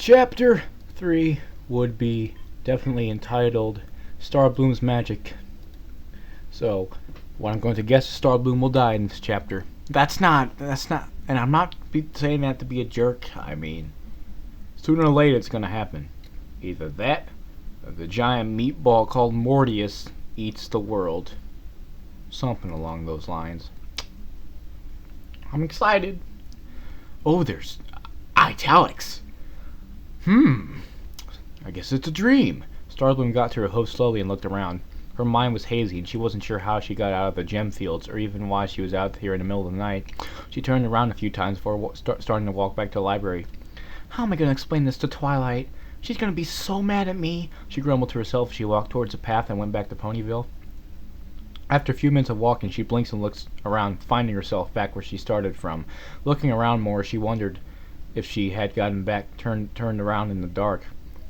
Chapter 3 would be definitely entitled Starbloom's Magic. So, what I'm going to guess is Starbloom will die in this chapter. That's not, and I'm not saying that to be a jerk. I mean, sooner or later it's going to happen. Either that, or the giant meatball called Mortius eats the world. Something along those lines. I'm excited. Oh, there's italics. I guess it's a dream. Starbloom got to her hoof slowly and looked around. Her mind was hazy, and she wasn't sure how she got out of the gem fields, or even why she was out here in the middle of the night. She turned around a few times before starting to walk back to the library. How am I going to explain this to Twilight? She's going to be so mad at me, she grumbled to herself as she walked towards the path and went back to Ponyville. After a few minutes of walking, she blinks and looks around, finding herself back where she started from. Looking around more, she wondered if she had gotten back turned around in the dark.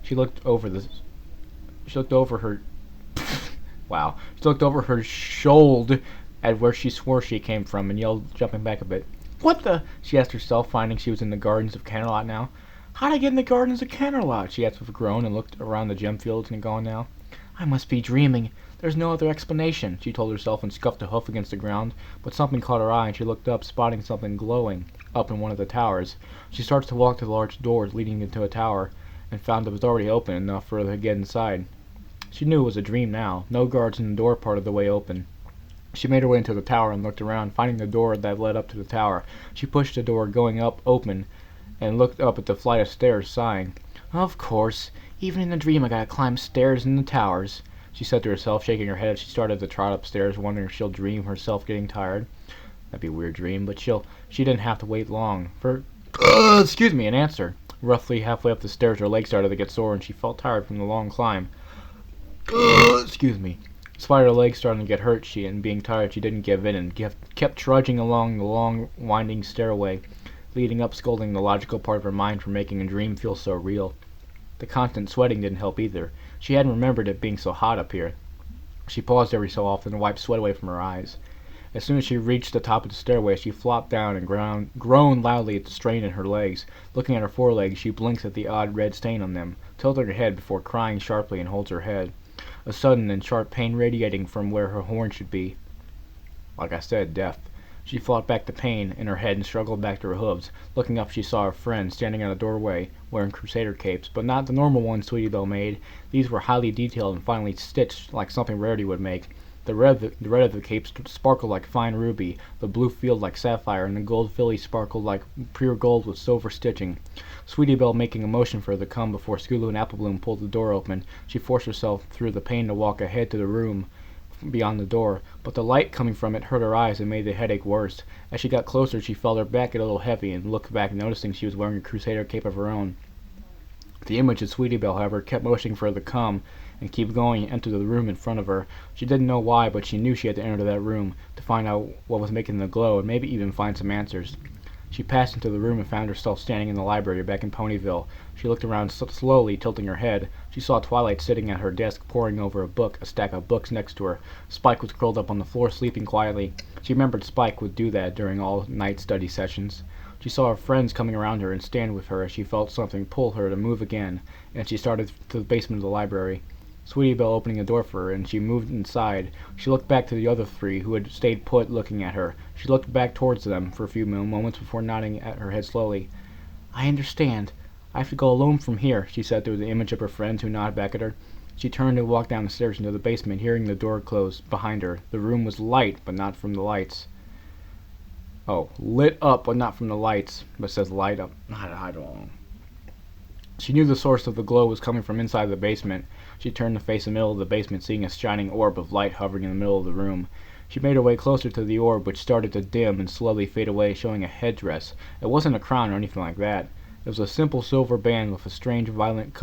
She looked over her wow. She looked over her shoulder at where she swore she came from and yelled, jumping back a bit. What the? She asked herself, finding she was in the gardens of Canterlot now. How'd I get in the gardens of Canterlot? She asked with a groan and looked around the gem fields and gone now. I must be dreaming. There's no other explanation, she told herself and scuffed a hoof against the ground, but something caught her eye and she looked up, spotting something glowing up in one of the towers. She started to walk to the large doors leading into a tower and found it was already open enough for her to get inside. She knew it was a dream now, no guards in the door part of the way open. She made her way into the tower and looked around, finding the door that led up to the tower. She pushed the door going up open and looked up at the flight of stairs, sighing. Of course, even in a dream I gotta climb stairs in the towers, she said to herself, shaking her head as she started to trot upstairs, wondering if she'll dream herself getting tired. That'd be a weird dream, but she didn't have to wait long for an answer. Roughly halfway up the stairs, her legs started to get sore and she felt tired from the long climb. Despite her legs starting to get hurt, and being tired, she didn't give in and kept trudging along the long, winding stairway, leading up, scolding the logical part of her mind for making a dream feel so real. The constant sweating didn't help either. She hadn't remembered it being so hot up here. She paused every so often to wipe sweat away from her eyes. As soon as she reached the top of the stairway, she flopped down and groaned loudly at the strain in her legs. Looking at her forelegs, she blinks at the odd red stain on them, tilting her head before crying sharply and holds her head, a sudden and sharp pain radiating from where her horn should be. Like I said, death. She fought back the pain in her head and struggled back to her hooves. Looking up, she saw her friend standing at a doorway, wearing crusader capes, but not the normal ones Sweetie Belle made. These were highly detailed and finely stitched, like something Rarity would make. The red of the capes sparkled like fine ruby, the blue field like sapphire, and the gold filly sparkled like pure gold with silver stitching. Sweetie Belle making a motion for her to come before Skulu and Applebloom pulled the door open. She forced herself through the pain to walk ahead to the room beyond the door, but the light coming from it hurt her eyes and made the headache worse. As she got closer, she felt her back get a little heavy and looked back, noticing she was wearing a crusader cape of her own. The image of Sweetie Belle, however, kept motioning for her to come and keep going and enter the room in front of her. She didn't know why, but she knew she had to enter that room to find out what was making the glow and maybe even find some answers. She passed into the room and found herself standing in the library back in Ponyville. She looked around slowly, tilting her head. She saw Twilight sitting at her desk, poring over a stack of books next to her. Spike was curled up on the floor, sleeping quietly. She remembered Spike would do that during all night study sessions. She saw her friends coming around her and stand with her as she felt something pull her to move again, and she started to the basement of the library. Sweetie Belle opening the door for her, and she moved inside. She looked back to the other three, who had stayed put, looking at her. She looked back towards them for a few moments before nodding at her head slowly. I understand. I have to go alone from here, she said through the image of her friend, who nodded back at her. She turned and walked down the stairs into the basement, hearing the door close behind her. The room was light, but not from the lights. Oh, lit up, but not from the lights. But it says light up. I don't know. She knew the source of the glow was coming from inside the basement. She turned to face the middle of the basement, seeing a shining orb of light hovering in the middle of the room. She made her way closer to the orb, which started to dim and slowly fade away, showing a headdress. It wasn't a crown or anything like that. It was a simple silver band with a strange violet-colored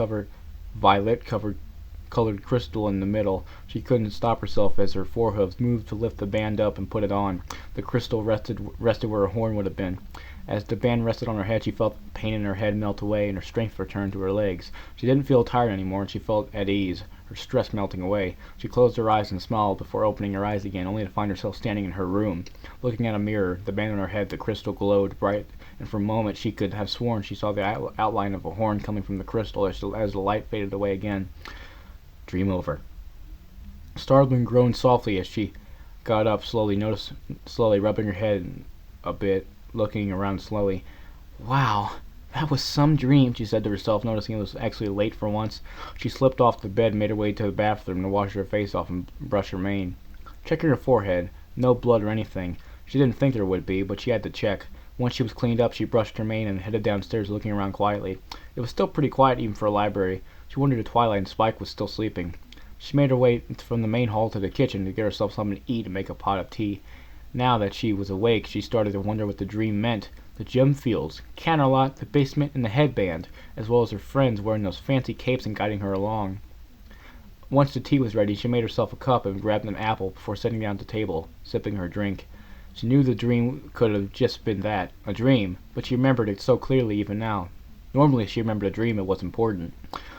crystal in the middle. She couldn't stop herself as her forehooves moved to lift the band up and put it on. The crystal rested where her horn would have been. As the band rested on her head, she felt the pain in her head melt away and her strength return to her legs. She didn't feel tired anymore, and she felt at ease, her stress melting away. She closed her eyes and smiled before opening her eyes again, only to find herself standing in her room. Looking at a mirror, the band on her head, the crystal glowed bright and for a moment she could have sworn she saw the outline of a horn coming from the crystal as the light faded away again. Dream over. Starbloom groaned softly as she got up, slowly rubbing her head a bit, looking around slowly. Wow, that was some dream, she said to herself, noticing it was actually late for once. She slipped off the bed and made her way to the bathroom to wash her face off and brush her mane. Checking her forehead, no blood or anything. She didn't think there would be, but she had to check. Once she was cleaned up, she brushed her mane and headed downstairs, looking around quietly. It was still pretty quiet even for a library. She wondered if Twilight and Spike was still sleeping. She made her way from the main hall to the kitchen to get herself something to eat and make a pot of tea. Now that she was awake, she started to wonder what the dream meant. The gem fields, Canterlot, the basement, and the headband, as well as her friends wearing those fancy capes and guiding her along. Once the tea was ready, she made herself a cup and grabbed an apple before sitting down at the table, sipping her drink. She knew the dream could have just been that, a dream, but she remembered it so clearly even now. Normally, if she remembered a dream, it was important.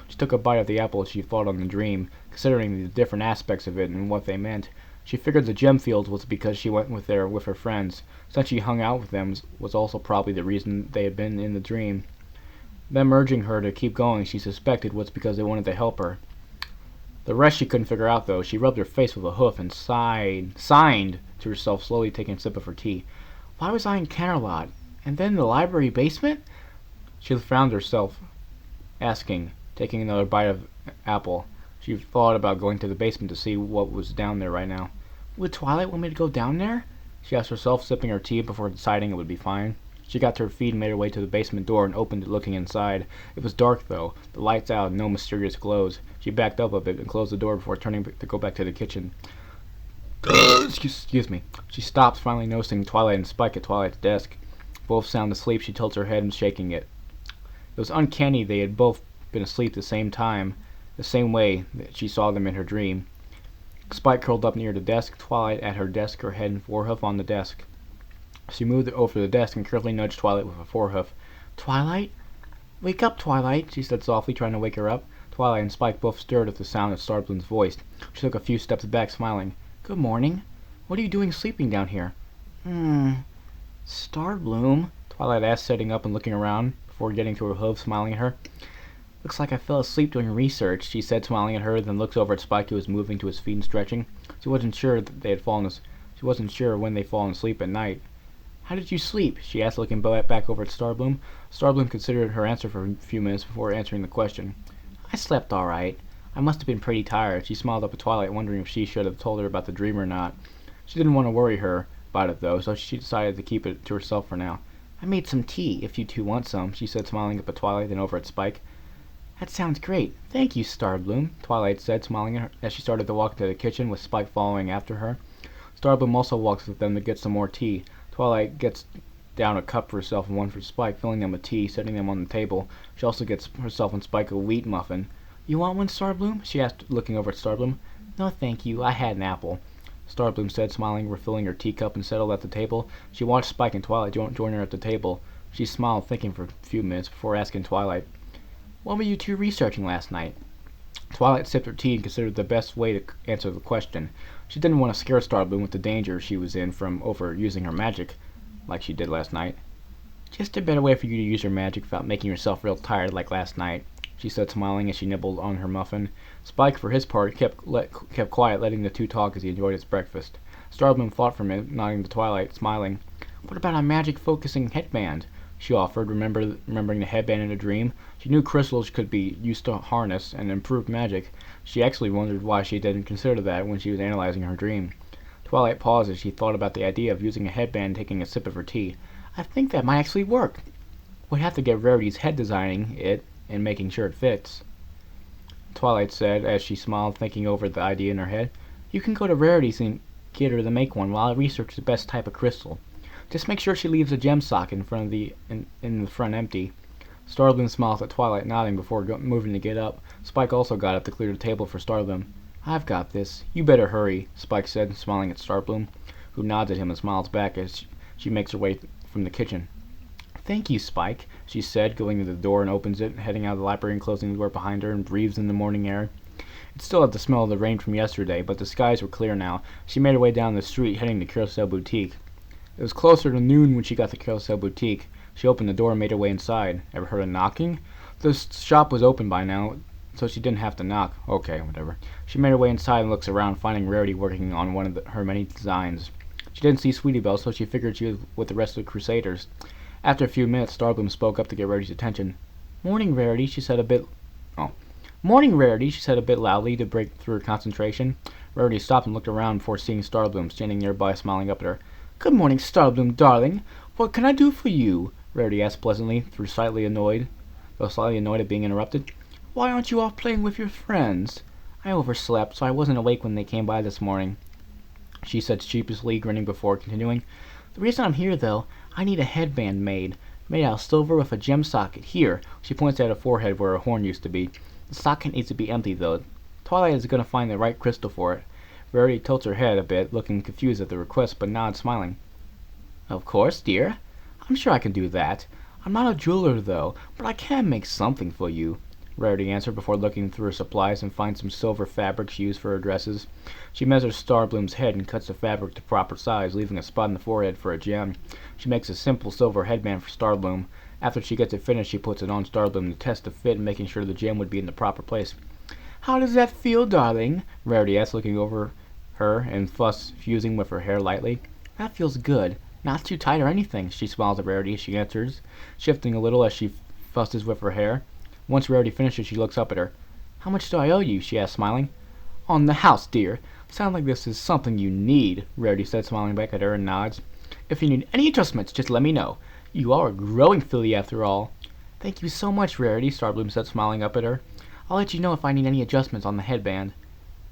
She took a bite of the apple as she thought on the dream, considering the different aspects of it and what they meant. She figured the gem fields was because she went there with her friends. Since she hung out with them was also probably the reason they had been in the dream. Them urging her to keep going, she suspected, was because they wanted to help her. The rest she couldn't figure out, though. She rubbed her face with a hoof and signed to herself, slowly taking a sip of her tea. Why was I in Canterlot? And then the library basement? She found herself asking, taking another bite of apple. She thought about going to the basement to see what was down there right now. Would Twilight want me to go down there? She asked herself, sipping her tea before deciding it would be fine. She got to her feet and made her way to the basement door and opened it, looking inside. It was dark, though, the lights out and no mysterious glows. She backed up a bit and closed the door before turning to go back to the kitchen. Excuse me. She stopped, finally noticing Twilight and Spike at Twilight's desk. Both sound asleep. She tilted her head and shaking it. It was uncanny they had both been asleep at the same time, the same way that she saw them in her dream. Spike curled up near the desk, Twilight at her desk, her head and forehoof on the desk. She moved over the desk and carefully nudged Twilight with a forehoof. Twilight? Wake up, Twilight, she said softly, trying to wake her up. Twilight and Spike both stirred at the sound of Starbloom's voice. She took a few steps back, smiling. Good morning. What are you doing sleeping down here? Starbloom? Twilight asked, sitting up and looking around before getting to her hoof, smiling at her. Looks like I fell asleep doing research, she said, smiling at her, then looked over at Spike, who was moving to his feet and stretching. She wasn't sure when they'd fallen asleep at night. How did you sleep? She asked, looking back over at Starbloom. Starbloom considered her answer for a few minutes before answering the question. I slept all right. I must have been pretty tired. She smiled up at Twilight, wondering if she should have told her about the dream or not. She didn't want to worry her about it, though, so she decided to keep it to herself for now. I made some tea, if you two want some, she said, smiling up at Twilight, then over at Spike. That sounds great. Thank you, Starbloom, Twilight said, smiling at her as she started to walk to the kitchen, with Spike following after her. Starbloom also walks with them to get some more tea. Twilight gets down a cup for herself and one for Spike, filling them with tea, setting them on the table. She also gets herself and Spike a wheat muffin. You want one, Starbloom? She asked, looking over at Starbloom. No, thank you. I had an apple, Starbloom said, smiling, refilling her teacup and settled at the table. She watched Spike and Twilight join her at the table. She smiled, thinking for a few minutes before asking Twilight, What were you two researching last night? Twilight sipped her tea and considered the best way to answer the question. She didn't want to scare Starbloom with the danger she was in from overusing her magic, like she did last night. Just a better way for you to use your magic without making yourself real tired like last night, she said, smiling as she nibbled on her muffin. Spike, for his part, kept quiet, letting the two talk as he enjoyed his breakfast. Starbloom thought for a minute, nodding to Twilight, smiling. What about a magic-focusing headband? She offered, remembering the headband in a dream. She knew crystals could be used to harness and improve magic. She actually wondered why she didn't consider that when she was analyzing her dream. Twilight paused as she thought about the idea of using a headband and taking a sip of her tea. I think that might actually work. We'd have to get Rarity's head designing it and making sure it fits, Twilight said as she smiled, thinking over the idea in her head. You can go to Rarity's and get her to make one while I research the best type of crystal. Just make sure she leaves a gem socket in the front empty. Starbloom smiled at Twilight, nodding before moving to get up. Spike also got up to clear the table for Starbloom. I've got this. You better hurry, Spike said, smiling at Starbloom, who nods at him and smiles back as she makes her way from the kitchen. Thank you, Spike, she said, going to the door and opens it, heading out of the library and closing the door behind her, and breathes in the morning air. It still had the smell of the rain from yesterday, but the skies were clear now. She made her way down the street, heading to Carousel Boutique. It was closer to noon when she got to Carousel Boutique. She opened the door and made her way inside. Ever heard of knocking? The shop was open by now, so she didn't have to knock. Okay, whatever. She made her way inside and looks around, finding Rarity working on one of her many designs. She didn't see Sweetie Belle, so she figured she was with the rest of the Crusaders. After a few minutes, Starbloom spoke up to get Rarity's attention. "Morning, Rarity," she said a bit... Oh. "Morning, Rarity," she said a bit loudly to break through her concentration. Rarity stopped and looked around before seeing Starbloom standing nearby, smiling up at her. "Good morning, Starbloom, darling. What can I do for you?" Rarity asked pleasantly, though slightly annoyed at being interrupted. "Why aren't you off playing with your friends?" "I overslept, so I wasn't awake when they came by this morning," she said sheepishly, grinning before continuing. "The reason I'm here, though, I need a headband made out of silver with a gem socket. Here," she points at her forehead where a horn used to be. "The socket needs to be empty, though. Twilight is going to find the right crystal for it." Rarity tilts her head a bit, looking confused at the request, but nods, smiling. "Of course, dear. I'm sure I can do that. I'm not a jeweler, though, but I can make something for you," Rarity answered before looking through her supplies and finds some silver fabric she used for her dresses. She measures Starbloom's head and cuts the fabric to proper size, leaving a spot in the forehead for a gem. She makes a simple silver headband for Starbloom. After she gets it finished, she puts it on Starbloom to test the fit, making sure the gem would be in the proper place. "How does that feel, darling?" Rarity asked, looking over her and fusing with her hair lightly. "That feels good. Not too tight or anything," she smiles at Rarity as she answers, shifting a little as she fusses with her hair. Once Rarity finishes, she looks up at her. "How much do I owe you?" she asked, smiling. "On the house, dear. Sounds like this is something you need," Rarity said, smiling back at her and nods. "If you need any adjustments, just let me know. You are a growing filly after all." "Thank you so much, Rarity," Starbloom said, smiling up at her. "I'll let you know if I need any adjustments on the headband."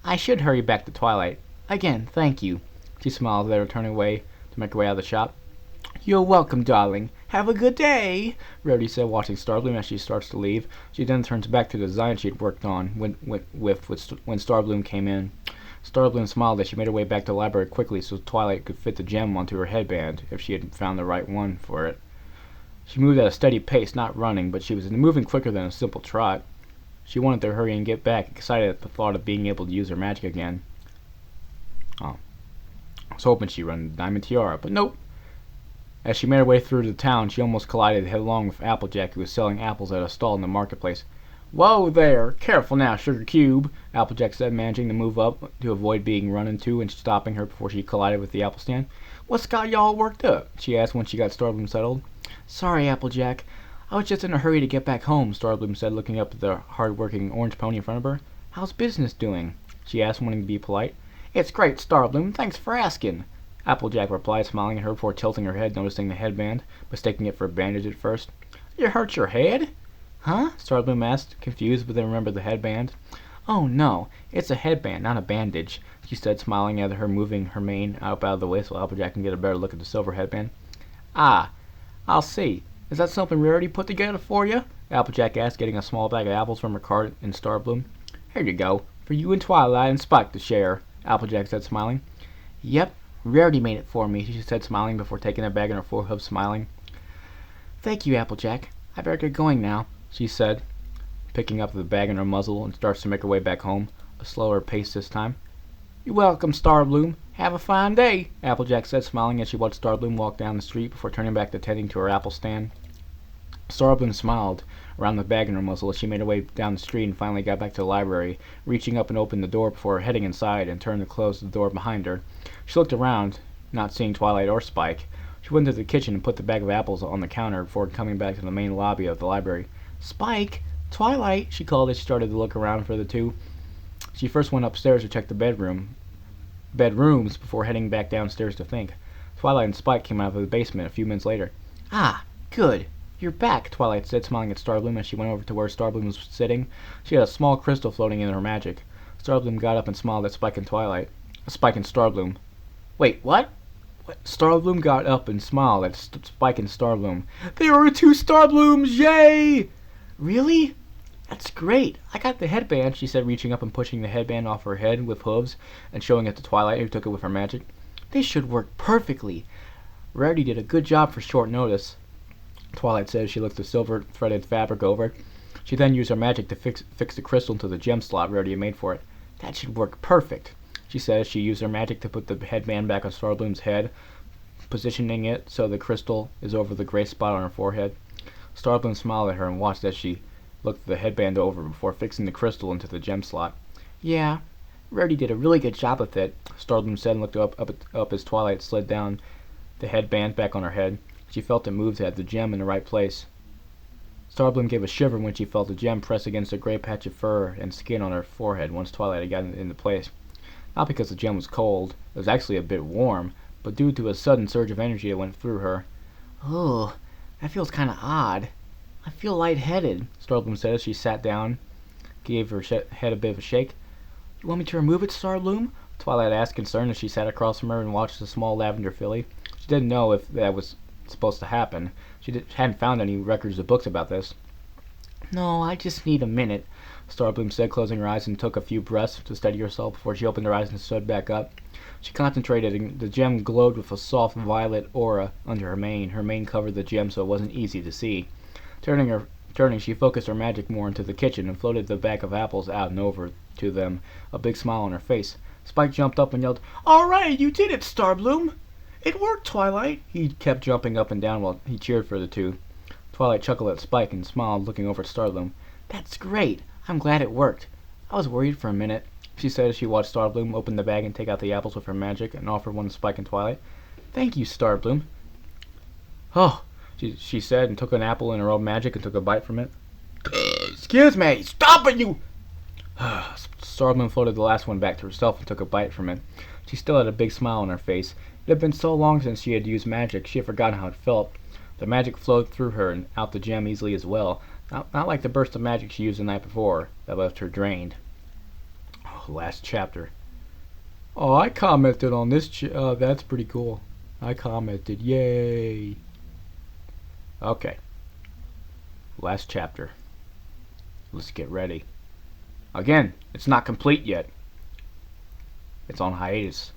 "I should hurry back to Twilight. Again, thank you." She smiled at her, turning away to make her way out of the shop. "You're welcome, darling. Have a good day," Rarity said, watching Starbloom as she starts to leave. She then turns back to the design she had worked on when Starbloom came in. Starbloom smiled as she made her way back to the library quickly so Twilight could fit the gem onto her headband if she had found the right one for it. She moved at a steady pace, not running, but she was moving quicker than a simple trot. She wanted to hurry and get back, excited at the thought of being able to use her magic again. Oh. I was hoping she'd run the Diamond Tiara, but nope. As she made her way through the town, she almost collided headlong with Applejack, who was selling apples at a stall in the marketplace. "Whoa there! Careful now, Sugar Cube," Applejack said, managing to move up to avoid being run into and stopping her before she collided with the apple stand. "What's got y'all worked up?" she asked when she got Starbloom settled. "Sorry, Applejack. I was just in a hurry to get back home," Starbloom said, looking up at the hard-working orange pony in front of her. "How's business doing?" she asked, wanting to be polite. "It's great, Starbloom. Thanks for asking," Applejack replied, smiling at her before tilting her head, noticing the headband, mistaking it for a bandage at first. "You hurt your head?" "Huh?" Starbloom asked, confused, but then remembered the headband. "Oh, no. It's a headband, not a bandage," she said, smiling at her, moving her mane up out of the way so Applejack can get a better look at the silver headband. "Ah, I'll see. Is that something Rarity put together for you?" Applejack asked, getting a small bag of apples from her cart in Starbloom. "Here you go, for you and Twilight and Spike to share," Applejack said, smiling. "Yep. Rarity made it for me," she said, smiling before taking the bag in her forehoof, smiling. "Thank you, Applejack. I better get going now," she said, picking up the bag in her muzzle and starts to make her way back home, a slower pace this time. "You're welcome, Starbloom. Have a fine day," Applejack said, smiling as she watched Starbloom walk down the street before turning back to tending to her apple stand. Starbloom smiled around the bag in her muzzle as she made her way down the street and finally got back to the library, reaching up and opened the door before heading inside and turned to close the door behind her. She looked around, not seeing Twilight or Spike. She went into the kitchen and put the bag of apples on the counter before coming back to the main lobby of the library. "Spike! Twilight!" she called as she started to look around for the two. She first went upstairs to check the bedrooms before heading back downstairs to think. Twilight and Spike came out of the basement a few minutes later. "Ah, good. You're back," Twilight said, smiling at Starbloom as she went over to where Starbloom was sitting. She had a small crystal floating in her magic. Starbloom got up and smiled at Spike and Starbloom. "Wait, what?" Starbloom got up and smiled at Spike and Starbloom. "There are two Starblooms! Yay!" "Really? That's great. I got the headband," she said, reaching up and pushing the headband off her head with hooves and showing it to Twilight, who took it with her magic. "This should work perfectly. Rarity did a good job for short notice," Twilight said as she looked the silver threaded fabric over it. She then used her magic to fix the crystal into the gem slot Rarity had made for it. "That should work perfect," she said as she used her magic to put the headband back on Starbloom's head, positioning it so the crystal is over the gray spot on her forehead. Starbloom smiled at her and watched as she looked the headband over before fixing the crystal into the gem slot. Yeah, Rarity did a really good job with it, Starbloom said and looked up as Twilight slid down the headband back on her head. She felt it move to have the gem in the right place. Starbloom gave a shiver when she felt the gem press against a gray patch of fur and skin on her forehead once Twilight had gotten it into place. Not because the gem was cold, it was actually a bit warm, but due to a sudden surge of energy that went through her. Oh, that feels kind of odd. I feel lightheaded, Starbloom said as she sat down, gave her head a bit of a shake. You want me to remove it, Starbloom? Twilight asked, concerned, as she sat across from her and watched the small lavender filly. She didn't know if that was supposed to happen. She hadn't found any records or books about this. No, I just need a minute, Starbloom said, closing her eyes and took a few breaths to steady herself before she opened her eyes and stood back up. She concentrated, and the gem glowed with a soft violet aura under her mane. Her mane covered the gem so it wasn't easy to see. Turning, she focused her magic more into the kitchen and floated the bag of apples out and over to them, a big smile on her face. Spike jumped up and yelled, All right, you did it, Starbloom! It worked, Twilight! He kept jumping up and down while he cheered for the two. Twilight chuckled at Spike and smiled, looking over at Starbloom. That's great! I'm glad it worked. I was worried for a minute, she said as she watched Starbloom open the bag and take out the apples with her magic and offer one to Spike and Twilight. Thank you, Starbloom. Oh, she said and took an apple in her own magic and took a bite from it. Excuse me! Stop it, you! Starbloom floated the last one back to herself and took a bite from it. She still had a big smile on her face. It had been so long since she had used magic, she had forgotten how it felt. The magic flowed through her and out the gem easily as well. Not like the burst of magic she used the night before, that left her drained. Oh, last chapter. Oh, I commented on this. That's pretty cool. I commented. Yay. Okay. Last chapter. Let's get ready. Again, it's not complete yet. It's on hiatus.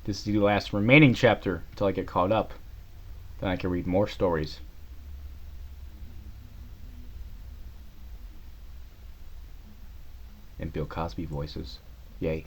This is the last remaining chapter until I get caught up. Then I can read more stories. And Bill Cosby voices. Yay.